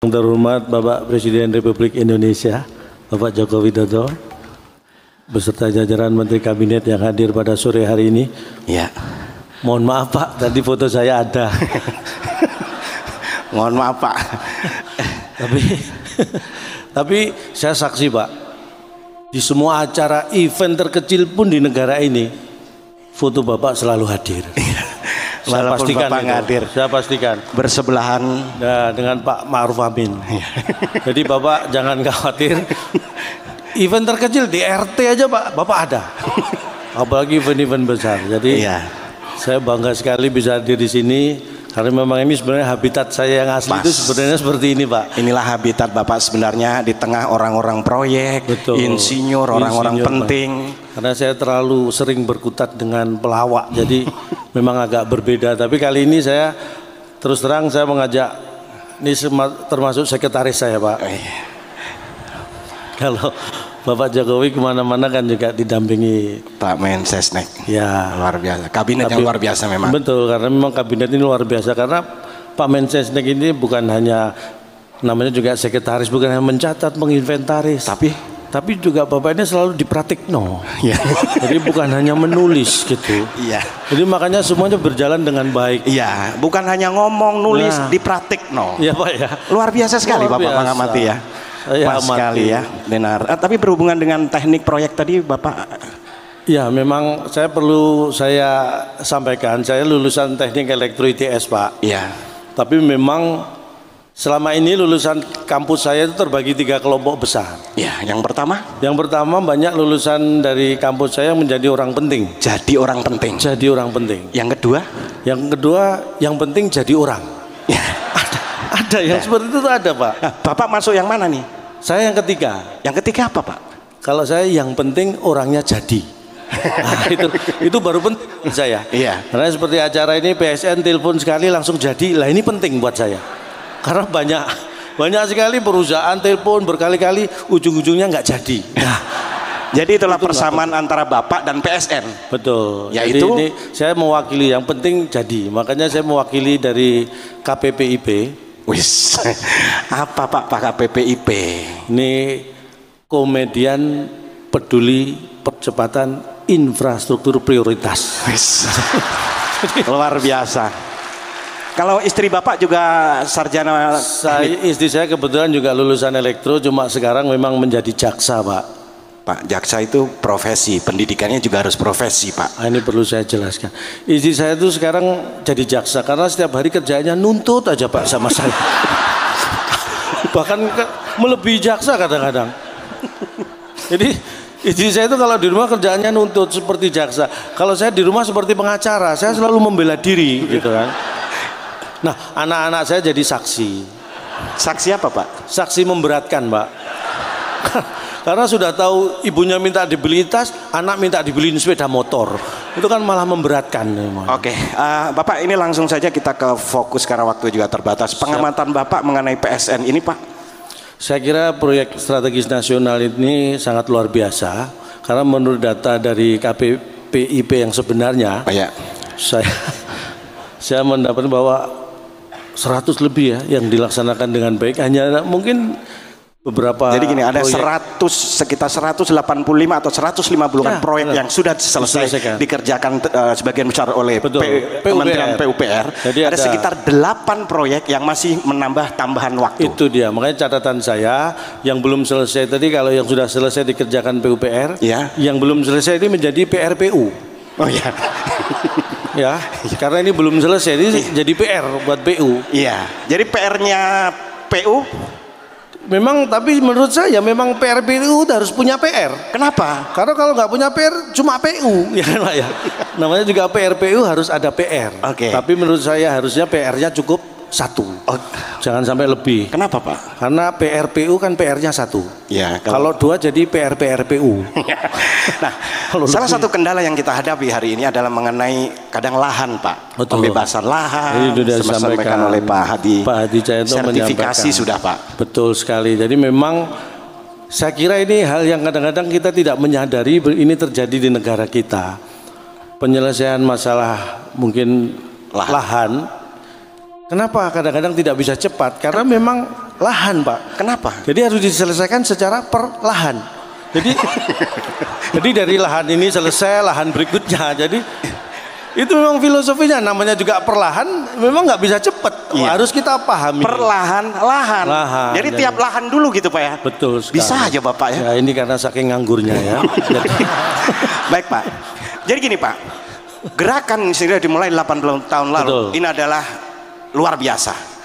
Yang terhormat Bapak Presiden Republik Indonesia, Bapak Joko Widodo, beserta jajaran Menteri Kabinet yang hadir pada sore hari ini. Ya. Mohon maaf Pak, tadi foto saya ada. Mohon maaf Pak. Tapi saya saksi Pak, di semua acara event terkecil pun di negara ini, foto Bapak selalu hadir. Saya pastikan Bapak hadir. Saya pastikan Bersebelahan dengan Pak Ma'ruf Amin. Jadi Bapak jangan khawatir. Event terkecil di RT aja Pak, Bapak ada. Apalagi event-event besar. Jadi saya bangga sekali bisa hadir di sini. Karena memang ini sebenarnya habitat saya yang asli. Itu sebenarnya seperti ini Pak. Inilah habitat Bapak sebenarnya di tengah orang-orang proyek, insinyur, orang-orang penting. Pak. Karena saya terlalu sering berkutat dengan pelawak, jadi memang agak berbeda. Tapi kali ini saya terus terang saya mengajak, ini termasuk sekretaris saya Pak. Kalau Bapak Jokowi kemana-mana kan juga didampingi Pak Mensesnek. Ya, luar biasa. Kabinet yang luar biasa memang. Betul, karena memang kabinet ini luar biasa. Karena Pak Mensesnek ini bukan hanya namanya juga sekretaris, bukan hanya mencatat, menginventaris, tapi juga Bapak ini selalu dipraktikno. Ya. Jadi bukan hanya menulis gitu. Iya. Jadi makanya semuanya berjalan dengan baik. Iya, bukan hanya ngomong, nulis, dipraktikno. Iya Pak ya. Luar biasa sekali Bapak mengamati ya. Pas sekali ya, benar. Tapi berhubungan dengan teknik proyek tadi Bapak. Ya memang saya perlu sampaikan, saya lulusan teknik elektro ITS Pak. Iya. Tapi memang selama ini lulusan kampus saya itu terbagi 3 kelompok besar. Ya, yang pertama? Yang pertama banyak lulusan dari kampus saya menjadi orang penting. Jadi orang penting. Jadi orang penting. Yang kedua? Yang kedua yang penting jadi orang. Ya. Ada yang seperti itu ada Pak. Nah, Bapak masuk yang mana nih? Saya yang ketiga. Yang ketiga apa Pak? Kalau saya yang penting orangnya jadi. Nah, itu baru penting saya. Iya. Karena seperti acara ini PSN telepon sekali langsung jadi. Lah ini penting buat saya. Karena banyak sekali perusahaan telepon berkali-kali ujung-ujungnya nggak jadi. Nah, jadi itulah persamaan antara Bapak dan PSN. Betul. Yaitu jadi ini saya mewakili yang penting jadi. Makanya saya mewakili dari KPPIP. Wis, apa Pak KPPIP? Ini Komedian Peduli Percepatan Infrastruktur Prioritas. Wis. Luar biasa. Kalau istri Bapak juga sarjana? Istri saya kebetulan juga lulusan elektro, cuma sekarang memang menjadi jaksa Pak. Pak, jaksa itu profesi, pendidikannya juga harus profesi Pak. Ini perlu saya jelaskan. Istri saya itu sekarang jadi jaksa karena setiap hari kerjanya nuntut aja Pak sama saya. Bahkan melebihi jaksa kadang-kadang. Jadi istri saya itu kalau di rumah kerjaannya nuntut seperti jaksa. Kalau saya di rumah seperti pengacara, saya selalu membela diri gitu kan. Nah, anak-anak saya jadi saksi. Saksi apa Pak? Saksi memberatkan Pak. Karena sudah tahu ibunya minta dibeliin tas, anak minta dibeliin sepeda motor. Itu kan malah memberatkan. Oke, Bapak ini langsung saja kita ke fokus karena waktu juga terbatas. Pengamatan Bapak mengenai PSN ini Pak? Saya kira proyek strategis nasional ini sangat luar biasa. Karena menurut data dari KPPIP yang sebenarnya, saya mendapat bahwa 100 lebih ya yang dilaksanakan dengan baik. Hanya mungkin beberapa. Jadi gini, ada sekitar 185 atau 150 proyek yang sudah selesai dikerjakan sebagian besar oleh Kementerian PUPR. Jadi ada sekitar 8 proyek yang masih menambah tambahan waktu. Itu dia, makanya catatan saya yang belum selesai tadi, kalau yang sudah selesai dikerjakan PUPR, yang belum selesai ini menjadi PRPU. Oh ya. Ya, karena ini belum selesai, ini jadi PR buat PU. Iya. Jadi PR-nya PU memang, tapi menurut saya memang PRPU harus punya PR. Kenapa? Karena kalau nggak punya PR cuma PU, ya kan Pak ya. Namanya juga PRPU harus ada PR. Tapi menurut saya harusnya PR-nya cukup 1. Jangan sampai lebih. Kenapa Pak? Karena PRPU kan PR-nya 1. Ya. Kalau 2 jadi PRPU. Nah, salah satu kendala yang kita hadapi hari ini adalah mengenai kadang lahan Pak. Betul. Pembebasan lahan. Itu sudah disampaikan oleh Pak Hadi. Pak Hadi Cahyanto sertifikasi sudah Pak. Betul sekali. Jadi memang saya kira ini hal yang kadang-kadang kita tidak menyadari ini terjadi di negara kita. Penyelesaian masalah mungkin lahan Kenapa kadang-kadang tidak bisa cepat? Karena memang perlahan, Pak. Kenapa? Jadi harus diselesaikan secara perlahan. Jadi jadi dari lahan ini selesai, lahan berikutnya. Jadi itu memang filosofinya, namanya juga perlahan, memang nggak bisa cepat. Iya. Harus kita pahami. Perlahan-lahan. Jadi tiap lahan dulu gitu Pak ya. Betul sekali. Bisa aja Bapak ya. Ya ini karena saking nganggurnya ya. Baik Pak. Jadi gini Pak, gerakan sudah dimulai 80 tahun lalu. Betul. Ini adalah luar biasa.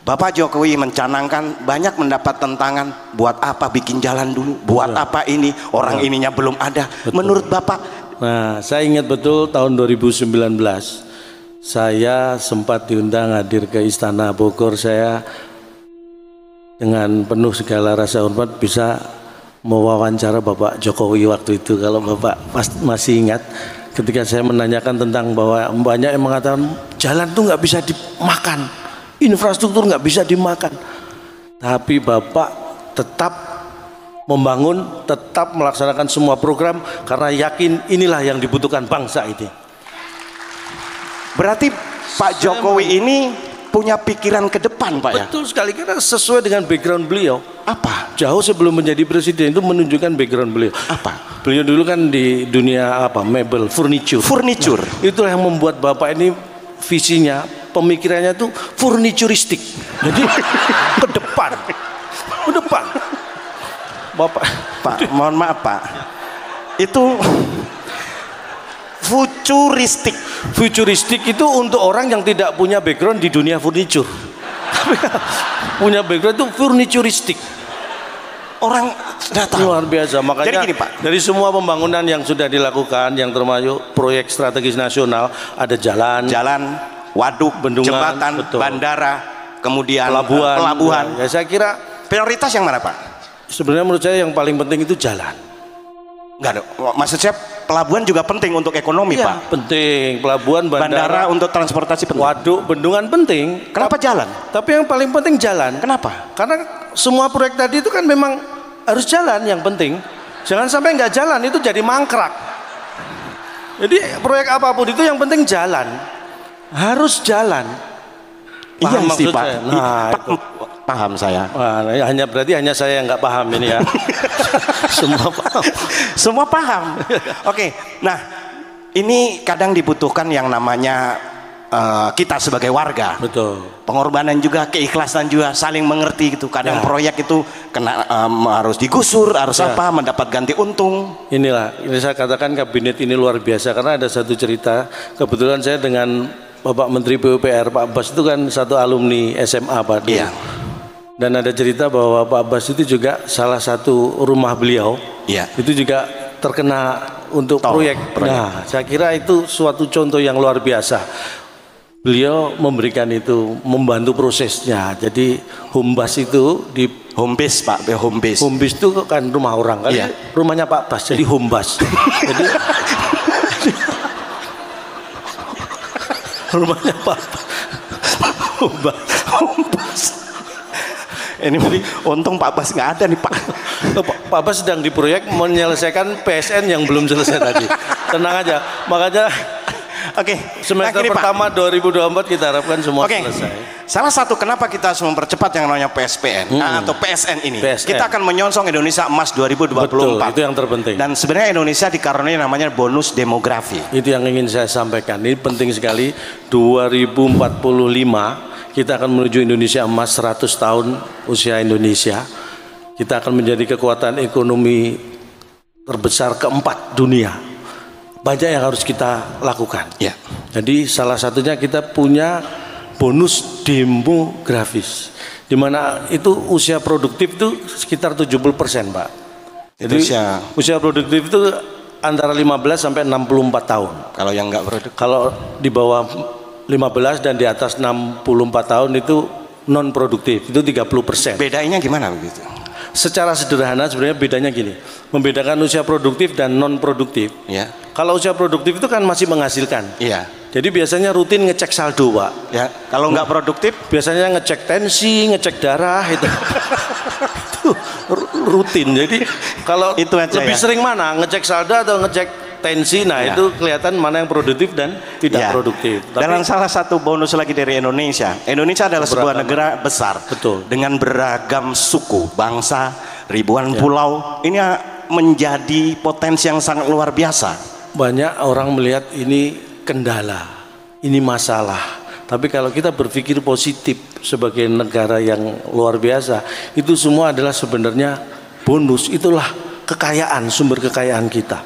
Bapak Jokowi mencanangkan, banyak mendapat tentangan. Buat apa bikin jalan dulu? Buat apa ini? Orang ininya belum ada. Betul. Menurut Bapak? Nah, saya ingat betul tahun 2019 saya sempat diundang hadir ke Istana Bogor. Saya dengan penuh segala rasa hormat bisa mewawancara Bapak Jokowi waktu itu. Kalau Bapak masih ingat, ketika saya menanyakan tentang bahwa banyak yang mengatakan jalan tuh nggak bisa dimakan, infrastruktur nggak bisa dimakan, tapi Bapak tetap membangun, tetap melaksanakan semua program karena yakin inilah yang dibutuhkan bangsa ini. Berarti Pak Jokowi ini punya pikiran ke depan Pak ya? Betul sekali, karena sesuai dengan background beliau. Apa? Jauh sebelum menjadi presiden itu menunjukkan background beliau. Apa? Beliau dulu kan di dunia mebel, furniture. Nah, itulah yang membuat Bapak ini visinya, pemikirannya tuh furnituristik. Jadi ke depan. Bapak, mohon maaf Pak, itu futuristik itu untuk orang yang tidak punya background di dunia furniture. Punya background itu furnituristik. Orang sudah tahu. Luar biasa. Makanya jadi gini, Pak, dari semua pembangunan yang sudah dilakukan, yang termasuk proyek strategis nasional, ada jalan, waduk, bendungan, jembatan, betul, bandara, kemudian pelabuhan. Ya, saya kira prioritas yang mana Pak? Sebenarnya menurut saya yang paling penting itu jalan. Enggak dong, maksud saya pelabuhan juga penting untuk ekonomi ya, Pak. Penting, pelabuhan, bandara untuk transportasi penting. Waduk, bendungan penting. Kenapa jalan? Tapi yang paling penting jalan. Kenapa? Karena semua proyek tadi itu kan memang harus jalan yang penting. Jangan sampai nggak jalan, itu jadi mangkrak. Jadi proyek apapun itu yang penting jalan. Harus jalan. Paham iya sih Pak. Nah, paham saya. Wah, berarti hanya saya yang nggak paham ini ya. Semua paham. Oke, nah ini kadang dibutuhkan yang namanya kita sebagai warga. Betul. Pengorbanan juga, keikhlasan juga, saling mengerti gitu. Kadang proyek itu kena harus digusur, harus mendapat ganti untung. Inilah, ini saya katakan kabinet ini luar biasa karena ada satu cerita. Kebetulan saya dengan Bapak Menteri PUPR Pak Abbas itu kan satu alumni SMA Pak. Iya. Dan ada cerita bahwa Pak Abbas itu juga salah satu rumah beliau. Iya. Itu juga terkena untuk proyek. Nah, saya kira itu suatu contoh yang luar biasa. Beliau memberikan itu, membantu prosesnya. Jadi Humbas itu di Hombes Pak, Hombes. Hombes itu kan rumah orang kan. Iya. Rumahnya Pak Abbas jadi Humbas. Jadi rumahnya Pak Humbas. Ini untung Pak Abbas nggak ada nih Pak. Pak Abbas sedang di proyek menyelesaikan PSN yang belum selesai tadi. Tenang aja. Makanya semester pertama 2024 kita harapkan semua selesai. Salah satu kenapa kita harus mempercepat yang namanya PSPN atau PSN ini. Kita akan menyongsong Indonesia Emas 2024. Betul, itu yang terpenting. Dan sebenarnya Indonesia dikaruniai namanya bonus demografi. Itu yang ingin saya sampaikan. Ini penting sekali. 2045 kita akan menuju Indonesia Emas, 100 tahun usia Indonesia. Kita akan menjadi kekuatan ekonomi terbesar keempat dunia. Banyak yang harus kita lakukan. Ya. Jadi salah satunya kita punya bonus demografis, di mana itu usia produktif itu sekitar 70% Pak. Jadi usia produktif itu antara 15 sampai 64 tahun. Kalau yang enggak produktif? Kalau di bawah 15 dan di atas 64 tahun itu non produktif, itu 30%. Bedanya gimana begitu? Secara sederhana sebenarnya bedanya gini, membedakan usia produktif dan non produktif. Ya. Kalau usia produktif itu kan masih menghasilkan. Iya. Jadi biasanya rutin ngecek saldo Pak. Ya. Kalau nggak produktif, biasanya ngecek tensi, ngecek darah itu. Itu rutin. Jadi kalau itu aja lebih sering mana, ngecek saldo atau ngecek potensi. Nah itu kelihatan mana yang produktif dan tidak produktif. Dan salah satu bonus lagi dari Indonesia adalah sebuah negara besar. Betul. Dengan beragam suku, bangsa, ribuan pulau. Ini menjadi potensi yang sangat luar biasa. Banyak orang melihat ini kendala, ini masalah. Tapi kalau kita berpikir positif sebagai negara yang luar biasa, itu semua adalah sebenarnya bonus. Itulah kekayaan, sumber kekayaan kita.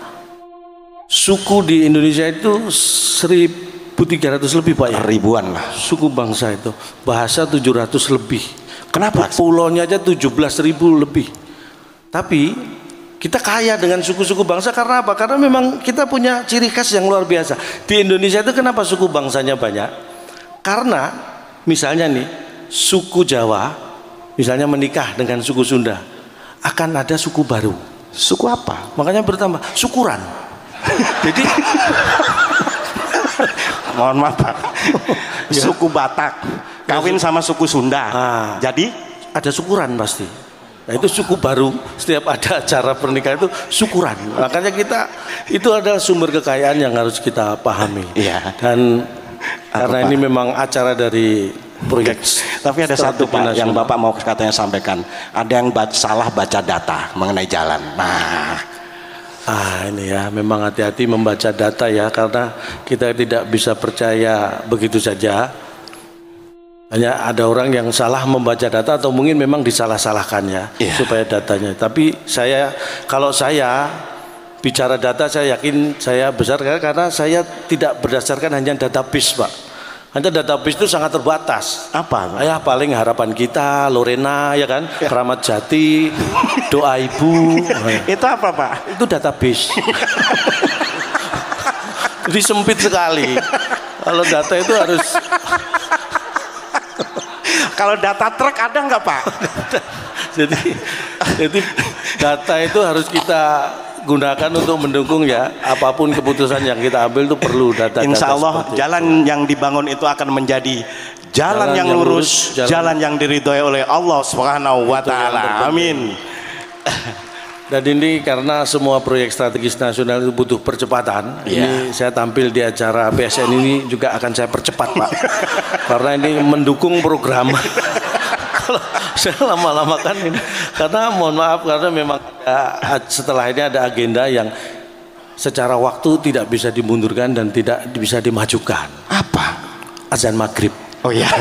Suku di Indonesia itu 1.300 lebih Pak ya? Ribuan lah. Suku bangsa itu, bahasa 700 lebih. Kenapa? Pulaunya aja 17.000 lebih. Tapi kita kaya dengan suku-suku bangsa karena apa? Karena memang kita punya ciri khas yang luar biasa. Di Indonesia itu kenapa suku bangsanya banyak? Karena misalnya nih suku Jawa misalnya menikah dengan suku Sunda, akan ada suku baru. Suku apa? Makanya bertambah syukuran. Jadi mohon maaf Pak, suku Batak kawin sama suku Sunda, jadi ada syukuran pasti. Nah itu suku baru, setiap ada acara pernikahan itu syukuran. Makanya kita itu adalah sumber kekayaan yang harus kita pahami. Dan karena ini memang acara dari proyek. Tapi ada satu Pak yang Bapak mau katanya sampaikan, ada yang salah baca data mengenai jalan. Ini ya memang hati-hati membaca data ya, karena kita tidak bisa percaya begitu saja. Hanya ada orang yang salah membaca data atau mungkin memang disalah-salahkan ya supaya datanya. Tapi kalau saya bicara data, saya yakin saya besar karena saya tidak berdasarkan hanya database Pak. Hanya database itu sangat terbatas. Apa? Ya paling harapan kita, Lorena ya kan, Keramat Jati, doa ibu. Itu apa Pak? Itu database. Jadi sempit sekali. Kalau data itu harus. Kalau data truk ada nggak Pak? jadi data itu harus kita gunakan untuk mendukung ya apapun keputusan yang kita ambil itu perlu data. Insya Allah jalan yang dibangun itu akan menjadi jalan yang lurus, jalan yang diridhoi oleh Allah Subhanahu wa Ta'ala. Amin. Dan ini karena semua proyek strategis nasional itu butuh percepatan. Ini saya tampil di acara PSN ini juga akan saya percepat Pak, karena ini mendukung program. Saya lama-lama kan ini, karena mohon maaf karena memang setelah ini ada agenda yang secara waktu tidak bisa dimundurkan dan tidak bisa dimajukan. Apa? Azan maghrib. Oh ya.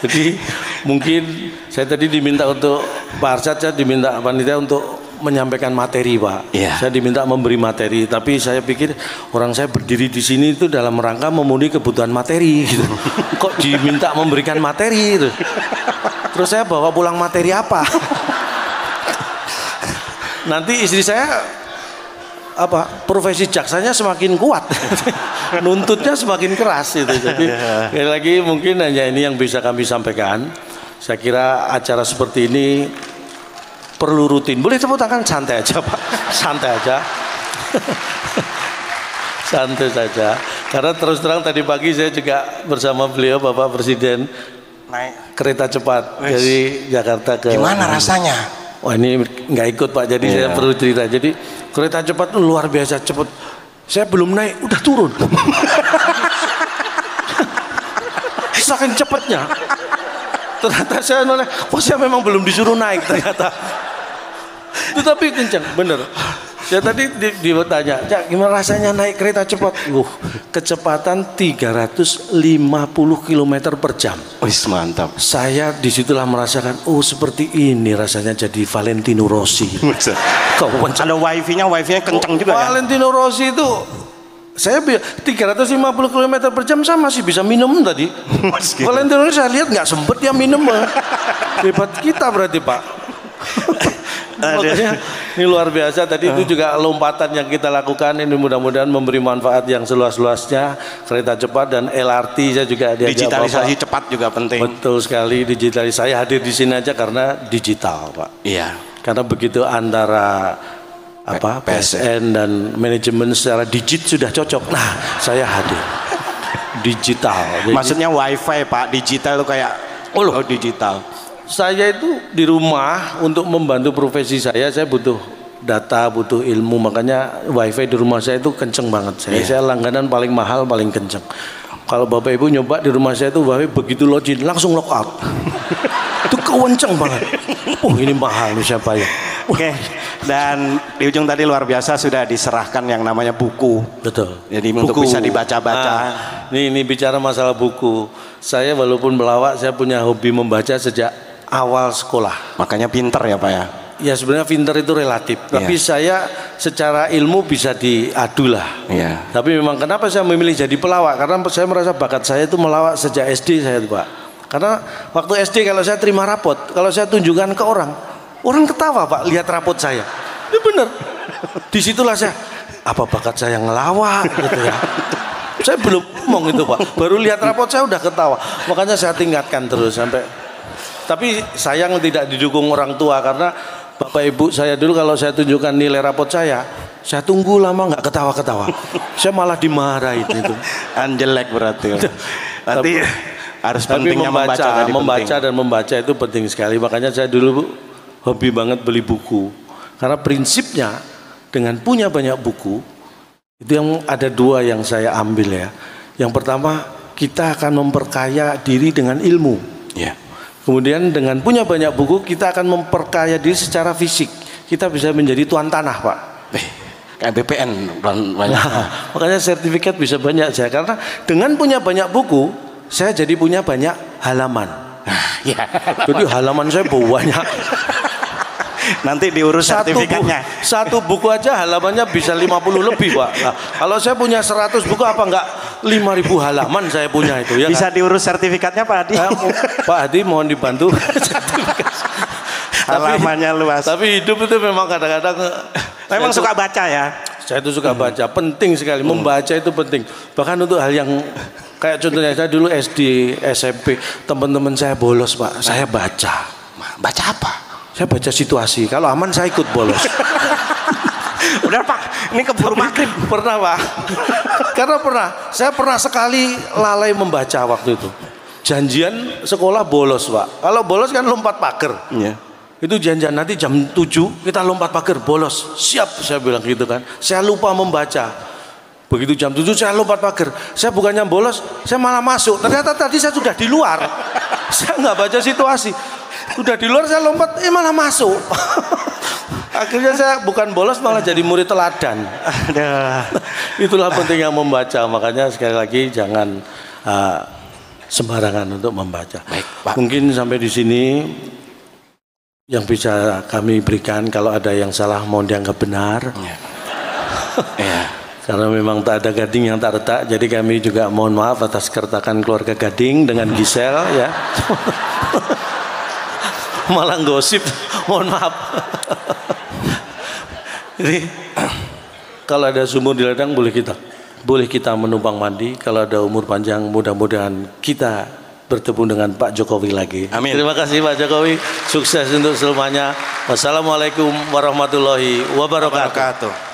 Jadi mungkin saya tadi diminta untuk Pak Arsyad, saya diminta panitia untuk menyampaikan materi Pak. Saya diminta memberi materi, tapi saya pikir orang saya berdiri di sini itu dalam rangka memenuhi kebutuhan materi gitu. Kok diminta memberikan materi gitu. Terus saya bawa pulang materi apa? Nanti istri saya profesi jaksanya semakin kuat. Nuntutnya semakin keras itu. Jadi sekali lagi mungkin hanya ini yang bisa kami sampaikan. Saya kira acara seperti ini perlu rutin. Boleh tepuk tangan, santai aja Pak, santai aja. Santai saja. Karena terus terang tadi pagi saya juga bersama beliau Bapak Presiden naik kereta cepat dari Jakarta ke. Gimana rasanya? Wah ini nggak ikut Pak, jadi saya perlu cerita. Jadi kereta cepat itu luar biasa cepat. Saya belum naik, udah turun. Saking cepatnya. Ternyata saya noleh, saya memang belum disuruh naik ternyata. Tetapi kencang, bener. Saya tadi ditanya, Cak, gimana rasanya naik kereta cepat? Kecepatan 350 km per jam. Wis mantap. Saya disitulah merasakan, seperti ini rasanya jadi Valentino Rossi. Ada wifi-nya kencang juga ya? Valentino Rossi itu, saya 350 km per jam saya masih bisa minum tadi. Valentino Rossi saya lihat nggak sempet dia minum. Hebat kita berarti Pak. Makanya ini luar biasa. Tadi itu juga lompatan yang kita lakukan ini mudah-mudahan memberi manfaat yang seluas-luasnya. Kereta cepat dan LRT saya juga digitalisasi cepat juga penting. Betul sekali, digitalisasi. Saya hadir di sini aja karena digital Pak. Iya. Karena begitu antara PSN dan manajemen secara sudah cocok. Nah saya hadir digital. Jadi, maksudnya wifi Pak, digital itu kayak digital. Saya itu di rumah untuk membantu profesi saya butuh data, butuh ilmu, makanya wifi di rumah saya itu kenceng banget. Saya langganan paling mahal, paling kenceng. Kalau Bapak Ibu nyoba di rumah saya itu wifi begitu login langsung lockout. Itu kenceng banget. Ini mahal nih siapa ya? Oke. Dan di ujung tadi luar biasa sudah diserahkan yang namanya buku. Betul. Jadi untuk bisa dibaca-baca. Ini bicara masalah buku. Saya walaupun pelawak, saya punya hobi membaca sejak awal sekolah. Makanya pinter ya Pak ya? Ya sebenarnya pinter itu relatif. Tapi saya secara ilmu bisa diadu lah. Tapi memang kenapa saya memilih jadi pelawak? Karena saya merasa bakat saya itu melawak sejak SD saya tuh Pak. Karena waktu SD kalau saya terima rapot, kalau saya tunjukkan ke orang ketawa Pak lihat rapot saya. Ini bener. Disitulah saya, apa bakat saya ngelawak gitu ya. Saya belum ngomong itu Pak. Baru lihat rapot saya udah ketawa. Makanya saya tingkatkan terus sampai. Tapi sayang tidak didukung orang tua karena Bapak Ibu saya dulu kalau saya tunjukkan nilai rapot saya tunggu lama nggak ketawa-ketawa. Saya malah dimarahin itu. Jelek berarti. Nanti harus pentingnya membaca dan membaca itu penting sekali. Makanya saya dulu hobi banget beli buku. Karena prinsipnya dengan punya banyak buku itu yang ada dua yang saya ambil ya. Yang pertama kita akan memperkaya diri dengan ilmu. Kemudian dengan punya banyak buku kita akan memperkaya diri secara fisik. Kita bisa menjadi tuan tanah Pak. Kayak BPN banyak. Makanya sertifikat bisa banyak saya karena dengan punya banyak buku saya jadi punya banyak halaman. Jadi halaman saya banyak. Nanti diurus sertifikatnya. Satu buku aja halamannya bisa 50 lebih Pak. Nah, kalau saya punya 100 buku apa enggak 5.000 halaman saya punya itu ya. Bisa kan? Diurus sertifikatnya Pak Hadi. Pak Hadi mohon dibantu. Halamannya luas. Tapi hidup itu memang kadang-kadang memang suka baca ya. Saya itu suka baca, penting sekali. Membaca itu penting. Bahkan untuk hal yang kayak contohnya saya dulu SD, SMP, teman-teman saya bolos Pak. Saya baca. Baca apa? Saya baca situasi. Kalau aman saya ikut bolos. Udah Pak, ini keburu maghrib. Pernah Pak. Karena saya pernah sekali lalai membaca waktu itu. Janjian sekolah bolos Pak. Kalau bolos kan lompat pagar. Itu janjian nanti jam 7 kita lompat pagar bolos. Siap saya bilang gitu kan. Saya lupa membaca. Begitu jam 7 saya lompat pagar. Saya bukannya bolos, saya malah masuk. Ternyata tadi saya sudah di luar. Saya nggak baca situasi. Udah di luar saya lompat, malah masuk. Akhirnya saya bukan bolos malah jadi murid teladan. Itulah pentingnya membaca. Makanya sekali lagi jangan sembarangan untuk membaca. Baik, Pak. Mungkin sampai di sini yang bisa kami berikan. Kalau ada yang salah mohon dianggap benar. Karena memang tak ada gading yang tak retak. Jadi kami juga mohon maaf atas keretakan keluarga Gading dengan Gisel ya. Malah gosip, mohon maaf. Jadi kalau ada sumur di ladang boleh kita menumpang mandi. Kalau ada umur panjang mudah-mudahan kita bertemu dengan Pak Jokowi lagi. Amin. Terima kasih Pak Jokowi. Sukses untuk selamanya. Wassalamualaikum warahmatullahi wabarakatuh.